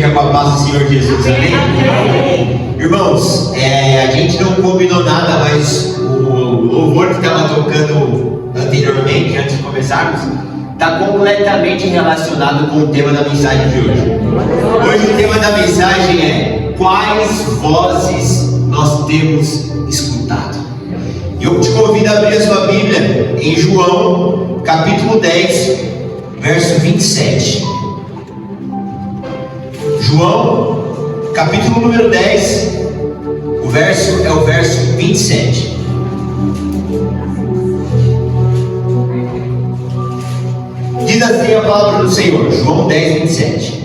igreja com a paz do Senhor Jesus, amém? Irmãos, a gente não combinou nada, mas o louvor que estava tocando anteriormente, antes de começarmos, está completamente relacionado com o tema da mensagem de hoje. Hoje o tema da mensagem é: quais vozes nós temos escutado? E eu te convido a abrir a sua Bíblia em João, capítulo 10, verso 27. João, capítulo número 10, o verso 27. Diz assim a palavra do Senhor, João 10, 27.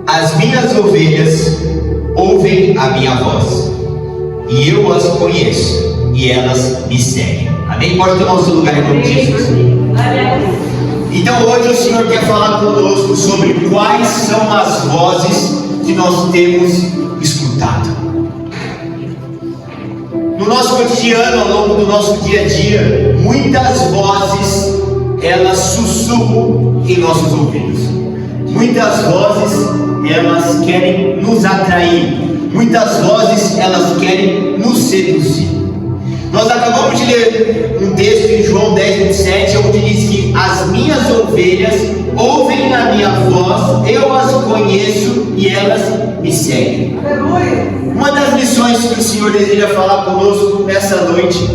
As minhas ovelhas ouvem a minha voz, e eu as conheço, e elas me seguem. Amém? Pode tomar o seu lugar em nome de Jesus. Então hoje o Senhor quer falar conosco sobre quais são as vozes que nós temos escutado. No nosso cotidiano, ao longo do nosso dia a dia, muitas vozes elas sussurram em nossos ouvidos. Muitas vozes elas querem nos atrair. Muitas vozes elas querem nos seduzir. Nós acabamos de ler um texto em João 10, 27, onde diz que as minhas ovelhas ouvem a minha voz, eu as conheço e elas me seguem. Uma das lições que o Senhor deseja falar conosco nessa noite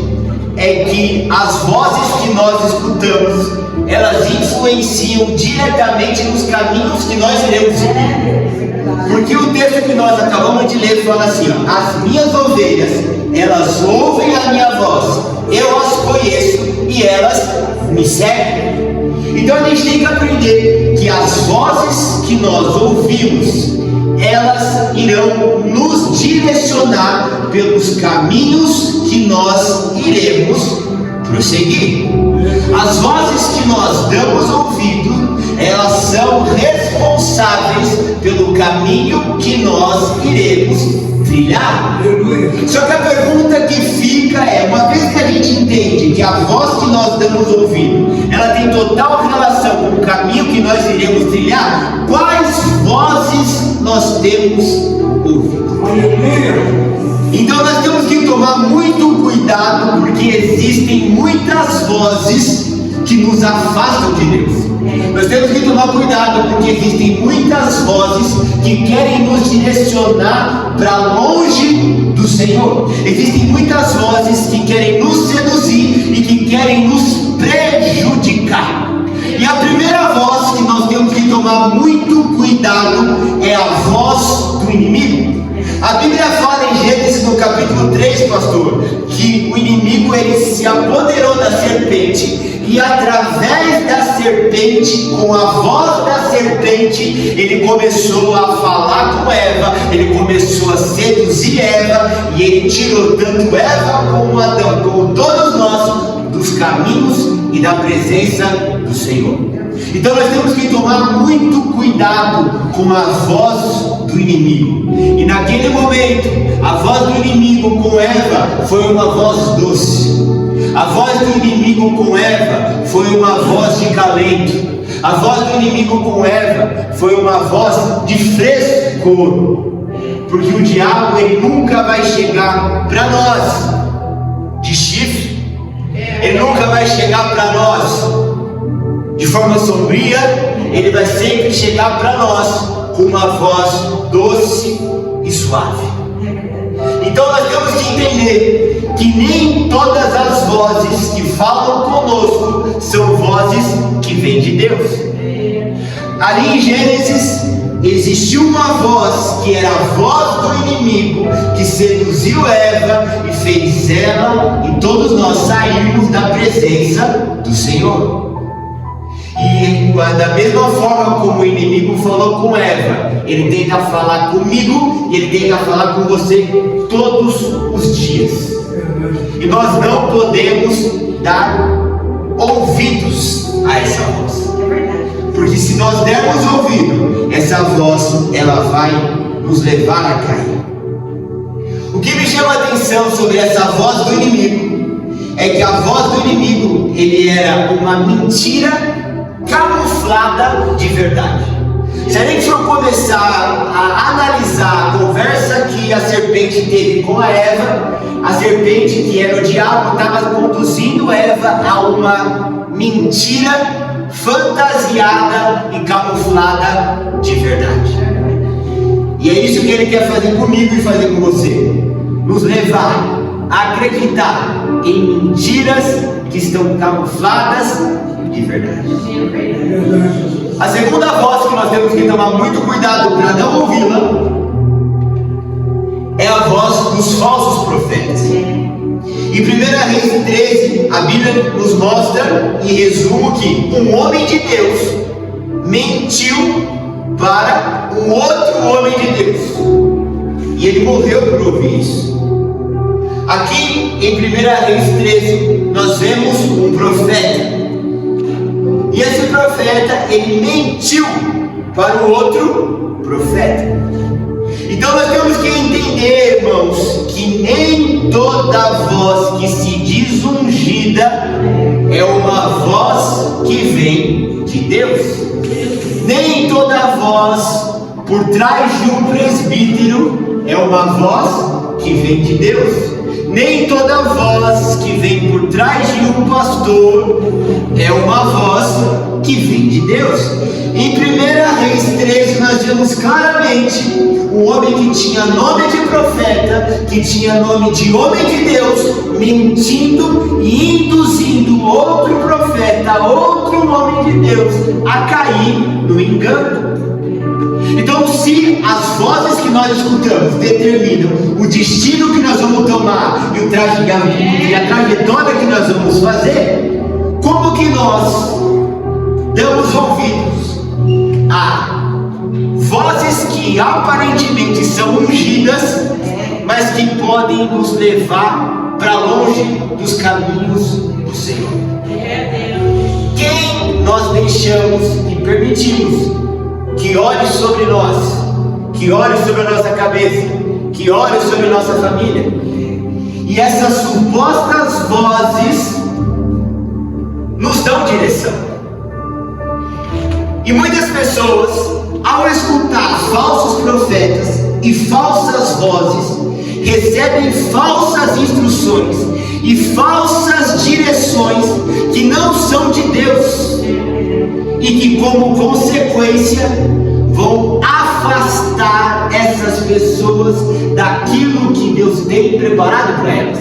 é que as vozes que nós escutamos, elas influenciam diretamente nos caminhos que nós iremos seguir. Porque o texto que nós acabamos de ler fala assim, ó: as minhas ovelhas, elas ouvem a minha voz, eu as conheço e elas me seguem. Então a gente tem que aprender que as vozes que nós ouvimos, elas irão nos direcionar pelos caminhos que nós iremos prosseguir. As vozes que nós damos ouvido, elas são responsáveis pelo caminho que nós iremos trilhar. Só que a pergunta que fica é: uma vez que a gente entende que a voz que nós damos ouvido, ela tem total relação com o caminho que nós iremos trilhar, quais vozes nós temos ouvido? Então nós temos que tomar muito cuidado, porque existem muitas vozes que nos afastam de Deus. Nós temos que tomar cuidado, porque existem muitas vozes que querem nos direcionar para longe do Senhor. Existem muitas vozes que querem nos seduzir e que querem nos prejudicar. E a primeira voz que nós temos que tomar muito cuidado é a voz do inimigo. A Bíblia fala em Gênesis no capítulo 3, pastor, que o inimigo ele se apoderou da serpente, e através da serpente, com a voz da serpente, ele começou a falar com Eva, ele começou a seduzir Eva, e ele tirou tanto Eva como Adão, como todos nós, dos caminhos e da presença do Senhor. Então nós temos que tomar muito cuidado com a voz do inimigo. E naquele momento, a voz do inimigo com Eva foi uma voz doce. A voz do inimigo com Eva foi uma voz de calento. A voz do inimigo com Eva foi uma voz de frescor. Porque o diabo ele nunca vai chegar para nós de chifre. Ele nunca vai chegar para nós de forma sombria. Ele vai sempre chegar para nós com uma voz doce e suave. Então nós temos que entender que nem todas as vozes que falam conosco são vozes que vêm de Deus. Ali em Gênesis existiu uma voz que era a voz do inimigo, que seduziu Eva e fez ela e todos nós sairmos da presença do Senhor. E da mesma forma como o inimigo falou com Eva, ele tenta falar comigo e ele tenta falar com você todos os dias. E nós não podemos dar ouvidos a essa voz. Porque se nós dermos ouvido, essa voz ela vai nos levar a cair. O que me chama a atenção sobre essa voz do inimigo é que a voz do inimigo ele era uma mentira camuflada de verdade. Se a gente for começar a analisar a conversa que a serpente teve com a Eva, a serpente, que era o diabo, estava conduzindo Eva a uma mentira fantasiada e camuflada de verdade. E é isso que ele quer fazer comigo e fazer com você: nos levar a acreditar em mentiras que estão camufladas de verdade. A segunda voz que nós temos que tomar muito cuidado para não ouvi-la é a voz dos falsos profetas. Em 1 Reis 13, a Bíblia nos mostra, em resumo, que um homem de Deus mentiu para um outro homem de Deus, e ele morreu por ouvir isso. Aqui em 1 Reis 13, nós vemos um profeta, e esse profeta, ele mentiu para o outro profeta. Então nós temos que entender, irmãos, que nem toda voz que se diz ungida é uma voz que vem de Deus. Nem toda voz por trás de um presbítero é uma voz que vem de Deus. Nem toda voz que vem por trás de um pastor é uma voz que vem de Deus. Em 1 Reis 13 nós vemos claramente um homem que tinha nome de profeta, que tinha nome de homem de Deus, mentindo e induzindo outro profeta, outro homem de Deus, a cair no engano. Então, se as vozes que nós escutamos determinam o destino que nós vamos tomar e a trajetória que nós vamos fazer, como que nós damos ouvidos a vozes que aparentemente são ungidas, mas que podem nos levar para longe dos caminhos do Senhor? Quem nós deixamos e permitimos que ore sobre nós, que ore sobre a nossa cabeça, que ore sobre a nossa família? E essas supostas vozes nos dão direção. E muitas pessoas, ao escutar falsos profetas e falsas vozes, recebem falsas instruções e falsas direções que não são de Deus, e que, como consequência, vão afastar essas pessoas daquilo que Deus tem preparado para elas.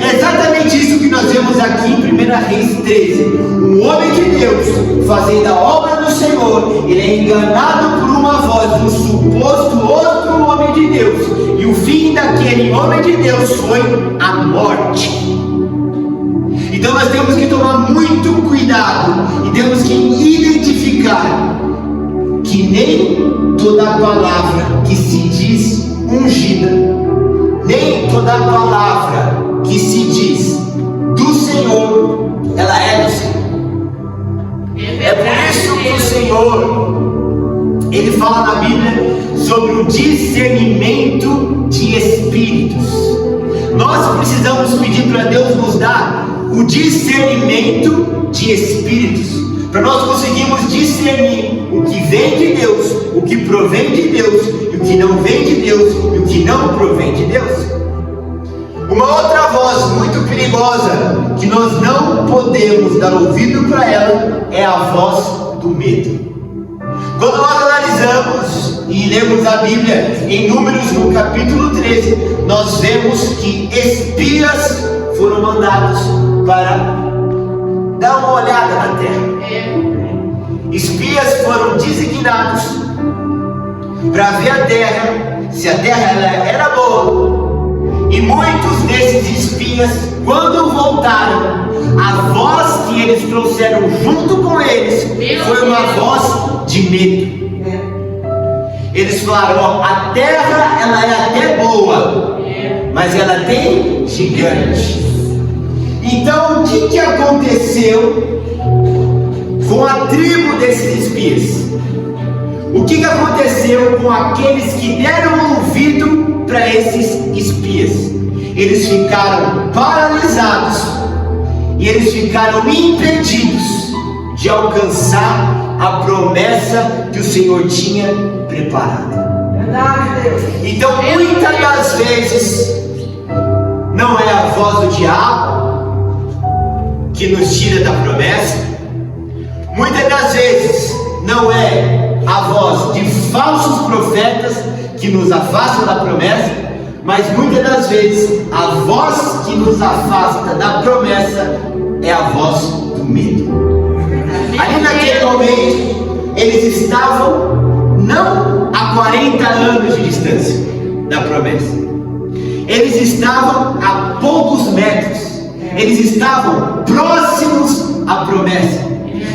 É exatamente isso que nós vemos aqui em 1 Reis 13. Um homem de Deus fazendo a obra do Senhor, ele é enganado por uma voz de um suposto outro homem de Deus, e o fim daquele homem de Deus foi a morte. Então nós temos que tomar muito cuidado e temos que identificar que nem toda palavra que se diz ungida, nem toda palavra que se diz do Senhor, ela é do Senhor. É por isso que o Senhor, ele fala na Bíblia sobre o discernimento de espíritos. Nós precisamos pedir para Deus nos dar o discernimento de espíritos, para nós conseguirmos discernir o que vem de Deus, o que provém de Deus, e o que não vem de Deus, e o que não provém de Deus. Uma outra voz muito perigosa, que nós não podemos dar ouvido para ela, é a voz do medo. Quando nós analisamos e lemos a Bíblia em Números, no capítulo 13, nós vemos que espias foram mandados para dar uma olhada na terra. Espias foram designados para ver a terra, se a terra ela era boa. E muitos desses espias, quando voltaram, a voz que eles trouxeram junto com eles foi uma voz de medo. Eles falaram: a terra ela é até boa, mas ela tem gigante. Então, o que aconteceu com a tribo desses espias? O que aconteceu com aqueles que deram ouvido para esses espias? Eles ficaram paralisados e eles ficaram impedidos de alcançar a promessa que o Senhor tinha preparado. Então, muitas das vezes, não é a voz do diabo que nos tira da promessa. Muitas das vezes, não é a voz de falsos profetas que nos afastam da promessa, mas muitas das vezes, a voz que nos afasta da promessa é a voz do medo. Ali naquele momento, eles estavam não a 40 anos de distância da promessa. Eles estavam a poucos metros. Eles estavam próximos à promessa.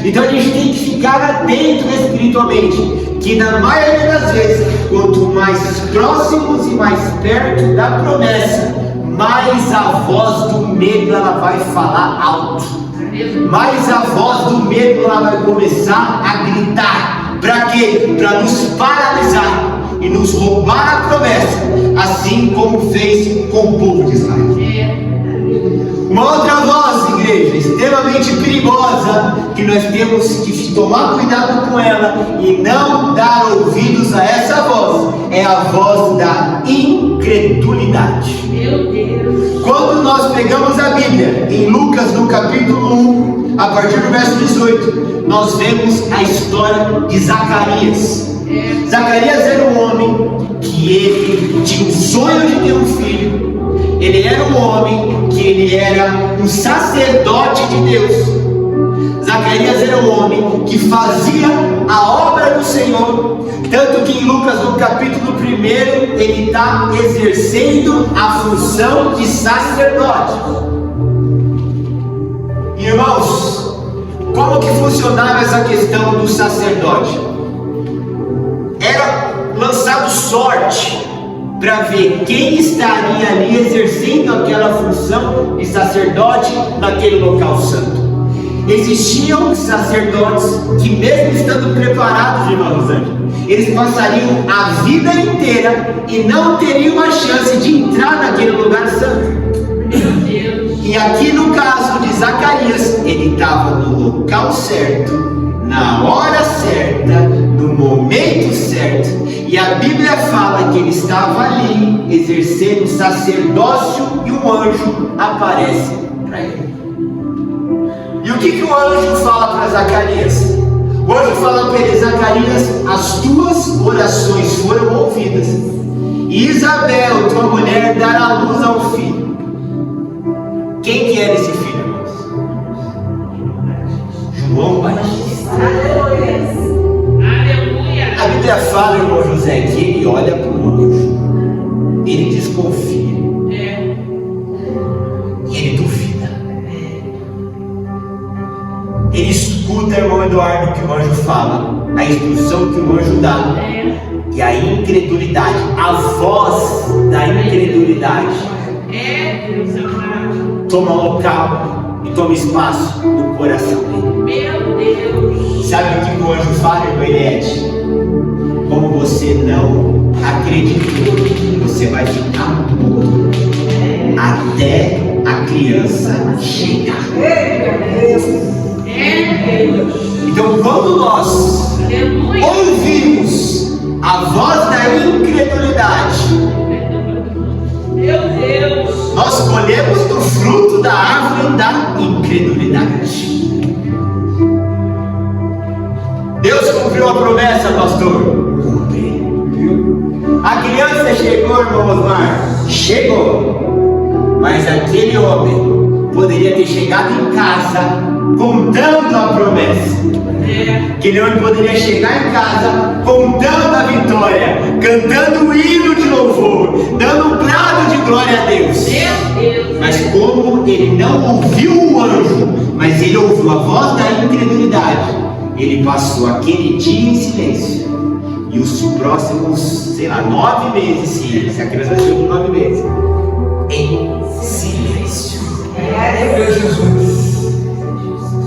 Então a gente tem que ficar atento espiritualmente, que na maioria das vezes, quanto mais próximos e mais perto da promessa, mais a voz do medo ela vai falar alto. Mais a voz do medo ela vai começar a gritar. Para quê? Para nos paralisar e nos roubar a promessa, assim como fez com o povo de Israel. Uma outra voz, igreja, extremamente perigosa, que nós temos que tomar cuidado com ela e não dar ouvidos a essa voz, é a voz da incredulidade. Meu Deus. Quando nós pegamos a Bíblia, em Lucas no capítulo 1, a partir do verso 18, nós vemos a história de Zacarias. Zacarias era um homem que ele tinha um sonho de ter um filho. Ele era um homem que ele era um sacerdote de Deus. Zacarias era um homem que fazia a obra do Senhor. Tanto que em Lucas no capítulo 1 ele está exercendo a função de sacerdote. Irmãos, como que funcionava essa questão do sacerdote? Era lançado sorte para ver quem estaria ali exercendo aquela função de sacerdote naquele local santo. Existiam sacerdotes que, mesmo estando preparados, irmãos, eles passariam a vida inteira e não teriam a chance de entrar naquele lugar santo. Meu Deus. E aqui no caso de Zacarias, ele estava no local certo, na hora certa, no momento certo. E a Bíblia fala que ele estava ali exercendo o sacerdócio e um anjo aparece para ele. E o que o anjo fala para Zacarias? O anjo fala para ele: Zacarias, as tuas orações foram ouvidas, e Isabel, tua mulher, dará luz a um filho. Quem que era esse filho, irmãos? João Batista. Aleluia. A Bíblia fala, irmão José, que ele olha para o anjo, ele desconfia, e ele duvida. Ele escuta, irmão Eduardo, o que o anjo fala, a instrução que o anjo dá, e a incredulidade, a voz da incredulidade, toma local e toma espaço no coração dele. Meu Deus. Sabe o que o anjo fala, irmão Eliette? Como você não acreditou, você vai ficar mudo até a criança chegar. Então, quando nós ouvimos a voz da incredulidade, meu Deus, nós colhemos do fruto da árvore da incredulidade. Deus cumpriu a promessa, pastor? Cumpriu. A criança chegou, irmão Osmar? Chegou. Mas aquele homem poderia ter chegado em casa contando a promessa. Aquele homem poderia chegar em casa contando a vitória, cantando um hino de louvor, dando um brado de glória a Deus. Mas como ele não ouviu o anjo, mas ele ouviu a voz da incredulidade, ele passou aquele dia em silêncio. E os próximos, sei lá, 9 meses, se a criança nasceu com 9 meses, em silêncio.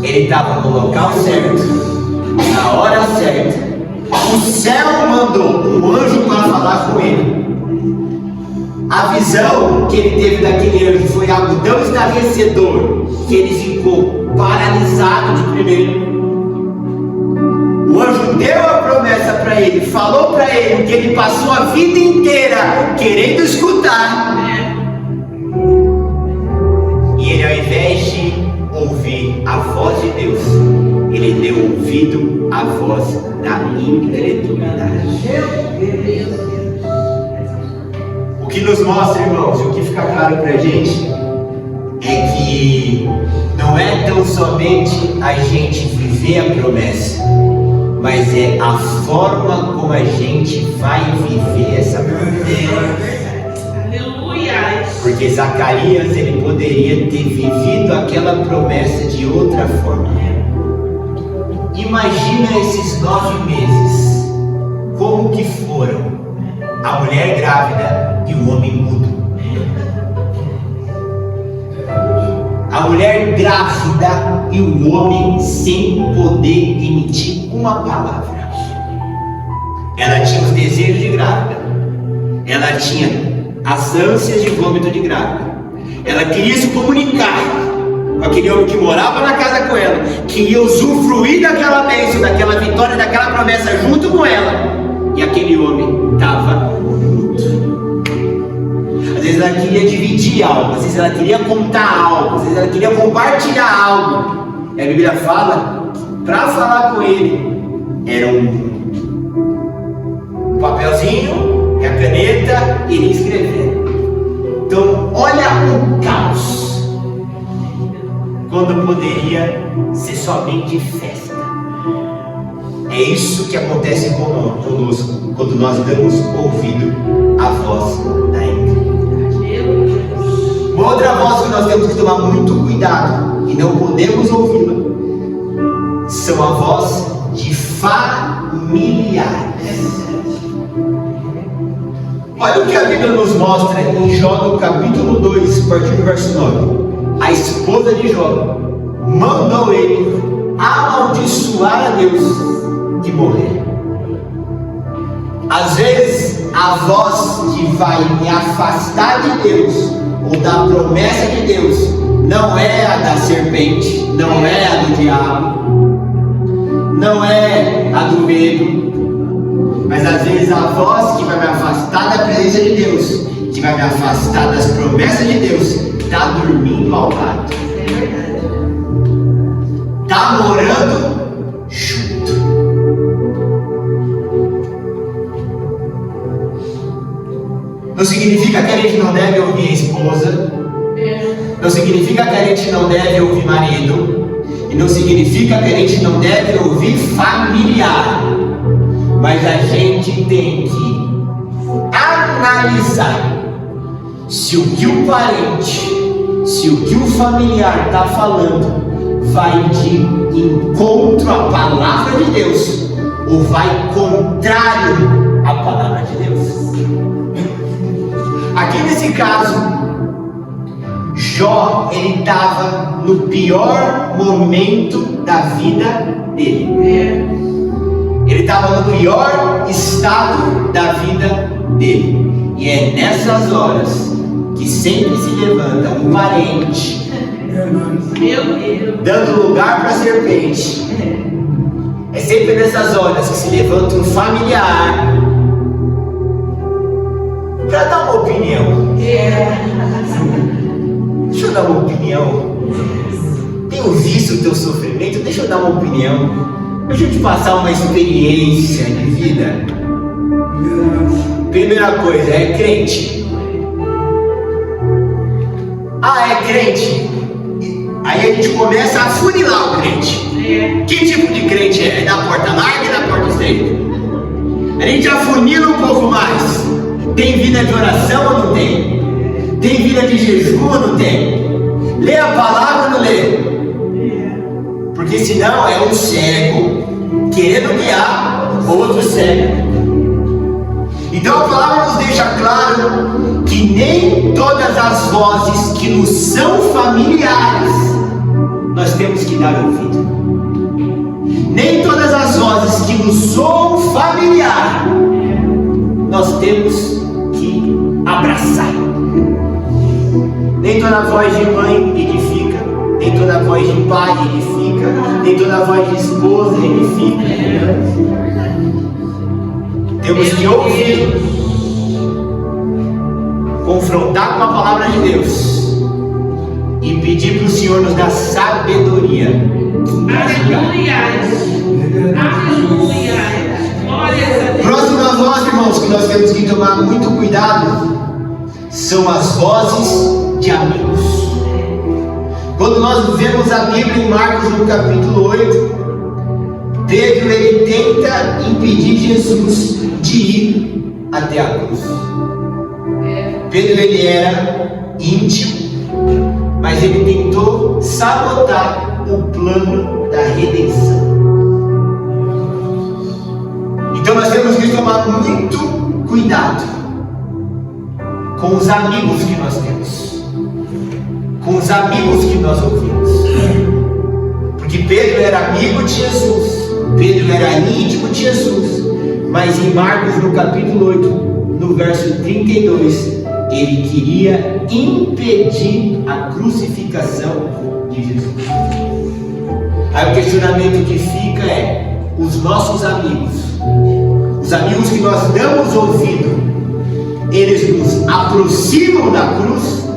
Ele estava no local certo, na hora certa. O céu mandou um anjo para falar com ele. A visão que ele teve daquele anjo foi algo tão estarrecedor que ele ficou paralisado de primeiro. O anjo deu a promessa para ele. ele, falou para ele que ele passou a vida inteira querendo escutar, e ele, ao invés de ouvir a voz de Deus, ele deu ouvido à voz da incredulidade. O que nos mostra, irmãos, e o que fica claro para a gente, é que não é tão somente a gente viver a promessa, mas é a forma como a gente vai viver essa promessa. Aleluia. Porque Zacarias, ele poderia ter vivido aquela promessa de outra forma. Imagina esses 9 meses, como que foram a mulher grávida e o homem mudo. A mulher grávida e o homem sem poder emitir uma palavra. Ela tinha os desejos de grávida, ela tinha as ânsias de vômito de grávida, ela queria se comunicar com aquele homem que morava na casa com ela, que ia usufruir daquela bênção, daquela vitória, daquela promessa junto com ela, e aquele homem estava mudo. Às vezes ela queria dividir algo, às vezes ela queria contar algo, às vezes ela queria compartilhar algo, e a Bíblia fala que para falar com ele era um papelzinho e a caneta e ele escrever. Então olha o caos, quando poderia ser somente festa. É isso que acontece conosco quando nós damos ouvido à voz da incredulidade. Uma outra voz que nós temos que tomar muito cuidado e não podemos ouvi-la são a voz de familiares. Olha o que a Bíblia nos mostra em Jó, no capítulo 2, a partir do verso 9. A esposa de Jó mandou ele amaldiçoar a Deus e morrer. Às vezes a voz que vai me afastar de Deus ou da promessa de Deus não é a da serpente, não é a do diabo, não é a do medo, mas às vezes a voz que vai me afastar da presença de Deus, que vai me afastar das promessas de Deus, está dormindo ao lado, está morando junto. Não significa que a gente não deve ouvir a esposa, não significa que a gente não deve ouvir marido, e não significa que a gente não deve ouvir familiar, mas a gente tem que analisar se o que o parente, se o que o familiar está falando vai de encontro à palavra de Deus ou vai contrário à palavra de Deus. Aqui nesse caso, Jó, ele estava no pior momento da vida dele. Ele estava no pior estado da vida dele. E é nessas horas que sempre se levanta um parente, dando lugar para a serpente. É sempre nessas horas que se levanta um familiar para dar uma opinião. Deixa eu dar uma opinião. Tenho visto o teu sofrimento, deixa eu dar uma opinião. Deixa eu te passar uma experiência de vida. Primeira coisa, é crente. Ah, é crente. Aí a gente começa a funilar o crente. Que tipo de crente é? É da porta larga e da porta estreita? A gente afunila um pouco mais. Tem vida de oração ou não tem? Tem vida de jejum ou não tem? Lê a palavra ou não lê? Porque senão é um cego querendo guiar outro cego. Então a palavra nos deixa claro que nem todas as vozes que nos são familiares nós temos que dar ouvido. Nem todas as vozes que nos são familiares nós temos que abraçar. Nem toda voz de mãe edifica, nem toda voz de pai edifica, nem toda voz de esposa edifica. temos que ouvir, confrontar com a palavra de Deus e pedir para o Senhor nos dar sabedoria. Aleluia. Aleluia. Glórias a Deus. Próxima voz, irmãos, que nós temos que tomar muito cuidado são as vozes de amigos. Quando nós vemos a Bíblia em Marcos no capítulo 8, Pedro ele tenta impedir Jesus de ir até a cruz. Pedro ele era íntimo, mas ele tentou sabotar o plano da redenção. Então nós temos que tomar muito cuidado com os amigos que nós temos, com os amigos que nós ouvimos. Porque Pedro era amigo de Jesus, Pedro era íntimo de Jesus, mas em Marcos no capítulo 8, no verso 32, ele queria impedir a crucificação de Jesus. Aí o questionamento que fica é: os nossos amigos, os amigos que nós damos ouvido, eles nos aproximam da cruz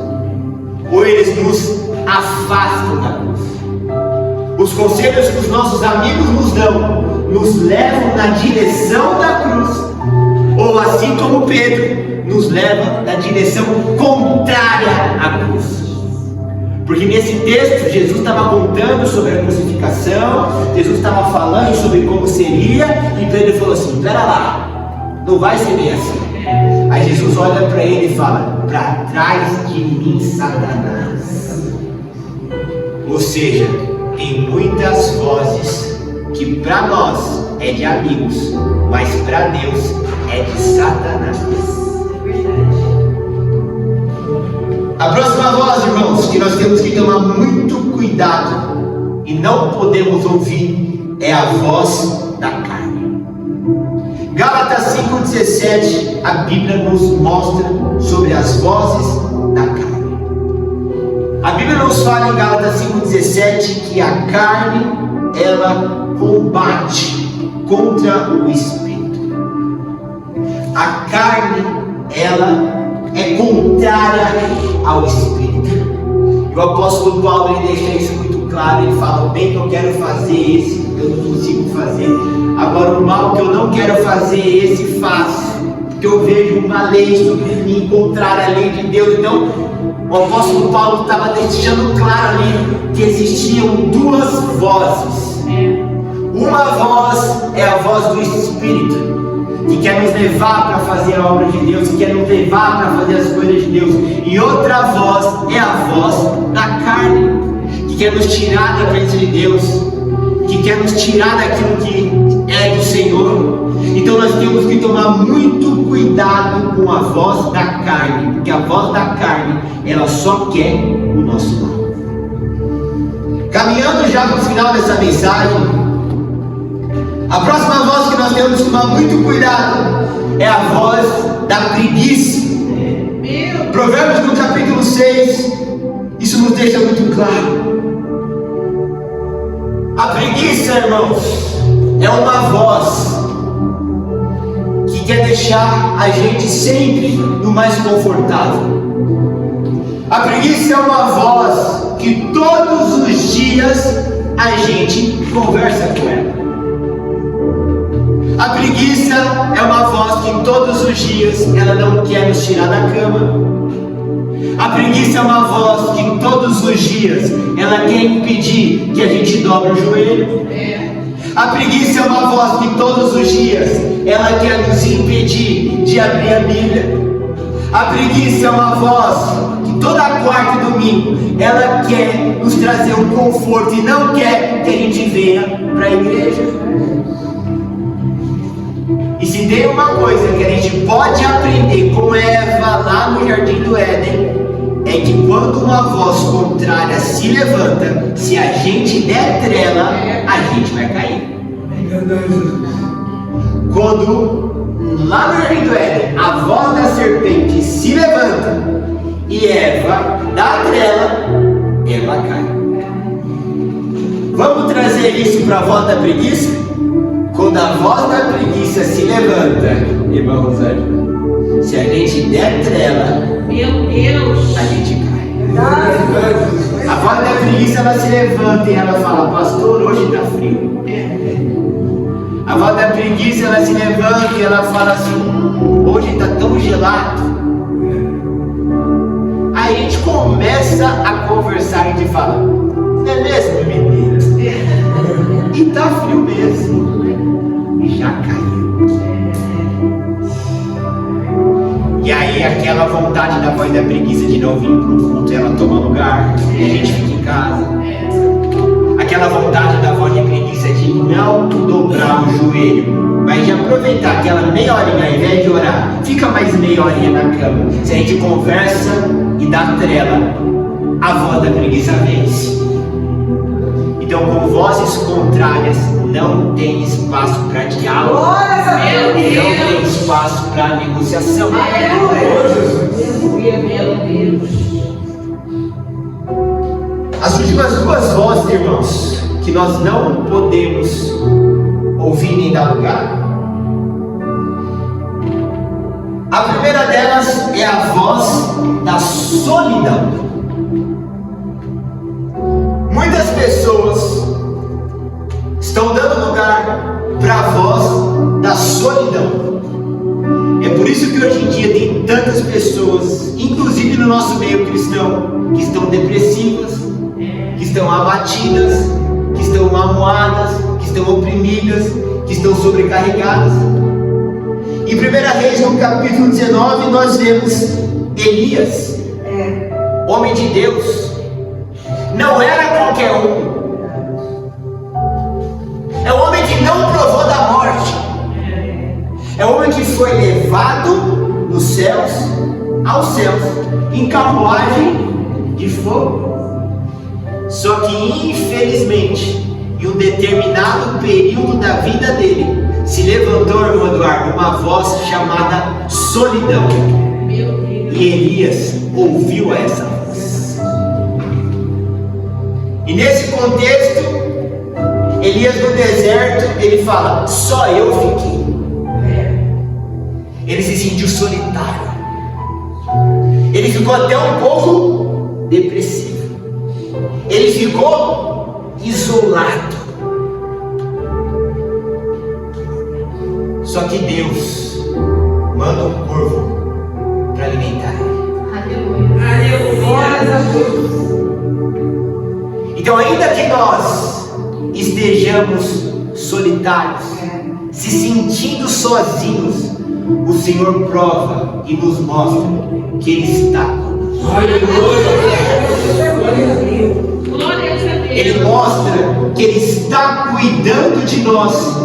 ou eles nos afastam da cruz? Os conselhos que os nossos amigos nos dão nos levam na direção da cruz, ou assim como Pedro, nos leva na direção contrária à cruz? Porque nesse texto Jesus estava contando sobre a crucificação, Jesus estava falando sobre como seria, e Pedro falou assim: espera lá, não vai ser bem assim. Aí Jesus olha para ele e fala: para trás de mim, Satanás. Ou seja, tem muitas vozes que para nós é de amigos, mas para Deus é de Satanás. A próxima voz, irmãos, que nós temos que tomar muito cuidado e não podemos ouvir é a voz da carne. Gálatas 5,17, a Bíblia nos mostra sobre as vozes da carne. A Bíblia nos fala em Gálatas 5,17 que a carne, ela combate contra o Espírito. A carne, ela é contrária ao Espírito. E o apóstolo Paulo ele deixa isso muito claro. Ele fala: o bem que eu quero fazer, esse eu não consigo fazer. Agora o mal que eu não quero fazer, esse faço. Porque eu vejo uma lei sobre mim, contrária à lei de Deus. Então o apóstolo Paulo estava deixando claro ali que existiam duas vozes. Uma voz é a voz do Espírito, que quer nos levar para fazer a obra de Deus, que quer nos levar para fazer as coisas de Deus. E outra voz é a voz da carne, que quer nos tirar da presença de Deus, que quer nos tirar daquilo que é do Senhor. Então nós temos que tomar muito cuidado com a voz da carne, porque a voz da carne, ela só quer o nosso mal. Caminhando já para o final dessa mensagem, a próxima voz que nós temos que tomar muito cuidado é a voz da preguiça. Provérbios no capítulo 6, isso nos deixa muito claro. A preguiça, irmãos, é uma voz que quer deixar a gente sempre no mais confortável. A preguiça é uma voz que todos os dias a gente conversa com ela. A preguiça é uma voz que todos os dias ela não quer nos tirar da cama. A preguiça é uma voz que todos os dias ela quer impedir que a gente dobre o joelho. A preguiça é uma voz que todos os dias ela quer nos impedir de abrir a Bíblia. A preguiça é uma voz que toda quarta e domingo ela quer nos trazer um conforto e não quer que a gente venha para a igreja. E se tem uma coisa que a gente pode aprender com Eva lá no Jardim do Éden, é que quando uma voz contrária se levanta, se a gente der trela, a gente vai cair. Quando lá no Jardim do Éden a voz da serpente se levanta e Eva dá trela, ela cai. Vamos trazer isso para a voz da preguiça? quando a voz da preguiça se levanta, irmão Rosângela, se a gente der trela, Meu Deus. a gente cai. A voz da preguiça, ela se levanta e ela fala: pastor, hoje está frio. A voz da preguiça, ela se levanta e ela fala assim: hoje está tão gelado. Aí a gente começa a conversar e a gente fala: não é mesmo, menina? E tá frio mesmo. E já caiu. E aí aquela vontade da voz da preguiça de não vir pro culto, ela toma lugar e a gente fica em casa. Aquela vontade da voz de preguiça de não dobrar o joelho, mas de aproveitar aquela meia horinha, ao invés de orar, fica mais meia horinha na cama. Se a gente conversa e dá trela, a voz da preguiça vence. Então, com vozes contrárias, não tem espaço para diálogo, não tem espaço para negociação. Meu Deus. As últimas duas vozes, irmãos, que nós não podemos ouvir nem dar lugar. A primeira delas é a voz da solidão. Muitas pessoas estão dando lugar para a voz da solidão. É por isso que hoje em dia tem tantas pessoas, inclusive no nosso meio cristão, que estão depressivas, que estão abatidas, que estão magoadas, que estão oprimidas, que estão sobrecarregadas. Em 1 Reis, no capítulo 19, nós vemos Elias, homem de Deus. Não era qualquer um. É um homem que não provou da morte. É um homem que foi levado dos céus aos céus em carruagem de fogo. Só que infelizmente, em um determinado período da vida dele, se levantou, irmão Eduardo, uma voz chamada solidão. E Elias ouviu essa voz. E nesse contexto, Elias no deserto, ele fala: só eu fiquei. Ele se sentiu solitário. Ele ficou até um pouco depressivo. Ele ficou isolado. Só que Deus manda um corvo para alimentar ele. Aleluia. Então, ainda que nós estejamos solitários, se sentindo sozinhos, o Senhor prova e nos mostra que Ele está conosco. Glória a Deus. Ele mostra que Ele está cuidando de nós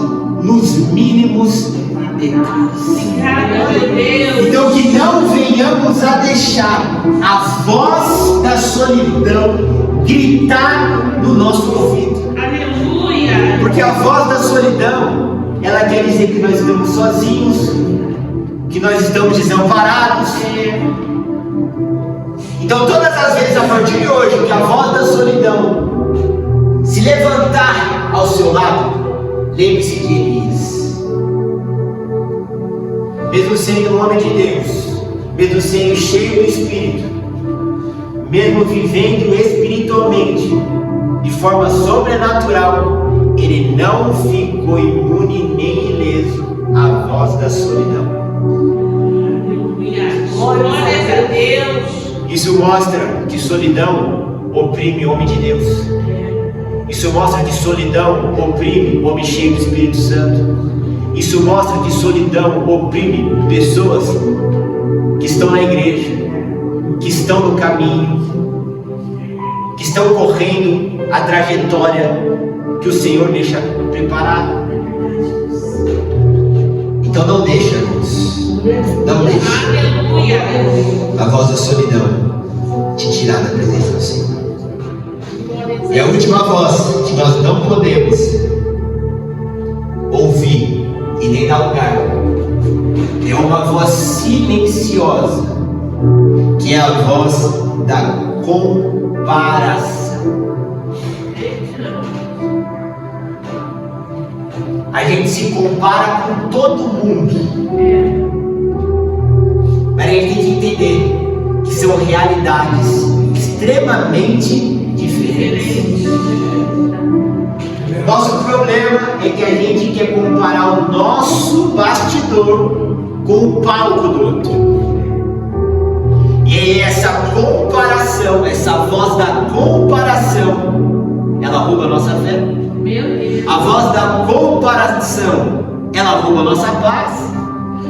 nos mínimos detalhes. Obrigada, Deus. Então, que não venhamos a deixar a voz da solidão gritar no nosso ouvido. Aleluia. Porque a voz da solidão, ela quer dizer que nós estamos sozinhos, que nós estamos desamparados. Então, todas as vezes a partir de hoje que a voz da solidão se levantar ao seu lado, lembre-se de Elias. Mesmo sendo um homem de Deus, mesmo sendo cheio do Espírito, mesmo vivendo espiritualmente de forma sobrenatural, ele não ficou imune nem ileso à voz da solidão. Aleluia. Glória a Deus. Isso mostra que solidão oprime o homem de Deus. Isso mostra que solidão oprime o homem cheio do Espírito Santo. Isso mostra que solidão oprime pessoas que estão na igreja, que estão no caminho, que estão correndo a trajetória que o Senhor deixa preparada. Então não deixa, irmãos, não deixa Aleluia. a voz da solidão te tirar da presença do Senhor. E a última voz que nós não podemos ouvir e nem dar lugar é uma voz silenciosa, que é a voz da comparação. A gente se compara com todo mundo. Mas a gente tem que entender que são realidades extremamente diferentes. Nosso problema é que a gente quer comparar o nosso bastidor com o palco do outro. E aí essa comparação, essa voz da comparação, ela rouba a nossa fé. Meu Deus. A voz da comparação, ela rouba a nossa paz.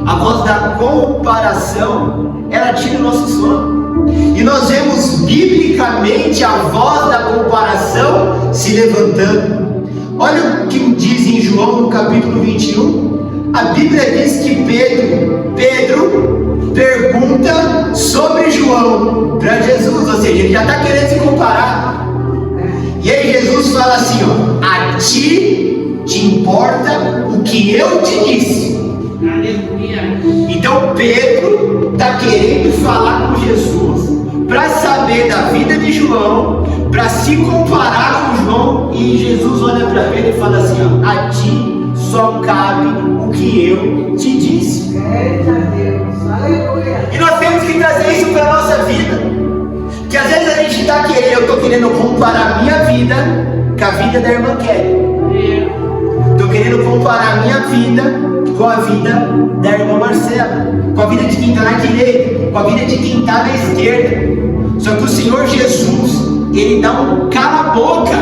A voz da comparação, ela tira o nosso sono. E nós vemos biblicamente a voz da comparação se levantando. Olha o que diz em João no capítulo 21. A Bíblia diz que Pedro pergunta sobre João para Jesus, ou seja, ele já está querendo se comparar. E aí Jesus fala assim, ó: a ti te importa o que eu te disse. Aleluia. Então Pedro está querendo falar com Jesus para saber da vida de João, para se comparar com João, e Jesus olha para Pedro e fala assim, ó: a ti só cabe o que eu te disse. Eita Deus, aleluia. E nós temos que trazer isso para a nossa vida. Que às vezes a gente está querendo, eu estou querendo comparar a minha vida com a vida da irmã Kelly. Estou querendo comparar a minha vida com a vida da irmã Marcela, com a vida de quem está na direita, com a vida de quem está na esquerda. Só que o Senhor Jesus, Ele dá um cala-boca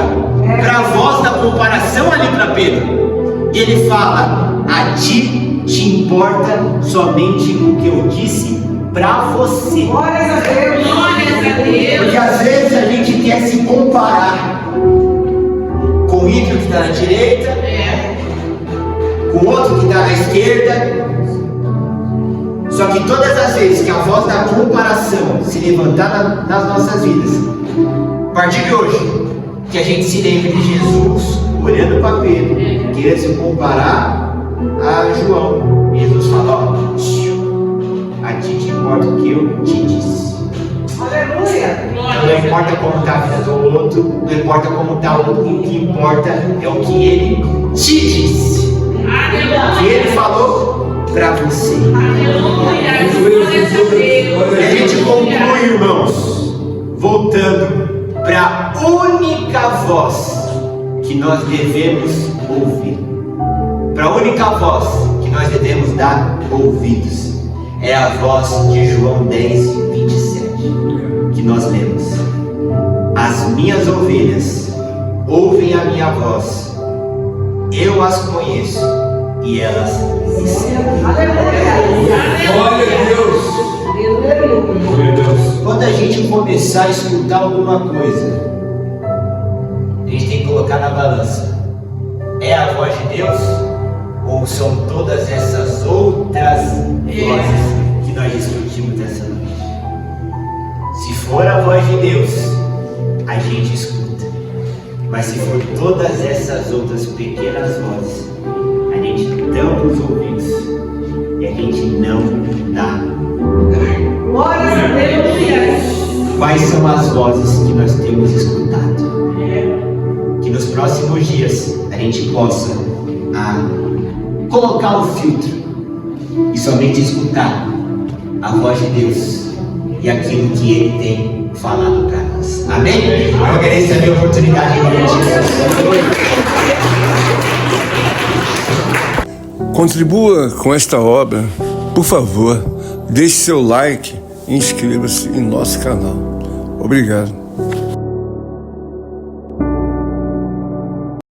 para a voz da comparação ali para Pedro. E Ele fala: a ti te importa somente o que eu disse para você. Glórias a Deus. Glórias a Deus. Porque às vezes a gente quer se comparar com o ímpio que está na direita, com o outro que está na esquerda. Só que todas as vezes que a voz da comparação se levantar nas nossas vidas, a partir de hoje, que a gente se lembre de Jesus olhando para Pedro, querendo se comparar a João. Jesus fala: ó, a ti te importa o que eu te disse. Aleluia. Não importa como está a vida do outro, não importa como está o outro, o que importa é o que ele te disse, o que ele falou para você. Aleluia. Glórias a Deus. E a gente conclui, irmãos, voltando para a única voz que nós devemos ouvir. Para a única voz que nós devemos dar ouvidos. É a voz de João 10, 27, que nós lemos: as minhas ovelhas ouvem a minha voz, eu as conheço e elas me seguem. Aleluia. Glória a Deus. Aleluia. Glória a Deus. Quando a gente começar a escutar alguma coisa, a gente tem que colocar na balança: é a voz de Deus? Ou são todas essas outras vozes que nós discutimos essa noite? Se for a voz de Deus, a gente escuta. Mas se for todas essas outras pequenas vozes, a gente tampa os ouvidos e a gente não dá lugar. Glórias a Deus. Quais são as vozes que nós temos escutado? Que nos próximos dias a gente possa colocar o filtro e somente escutar a voz de Deus e aquilo que Ele tem falado para nós. Amém? Eu agradeço a minha oportunidade de Contribua com esta obra, por favor, deixe seu like e inscreva-se em nosso canal. Obrigado.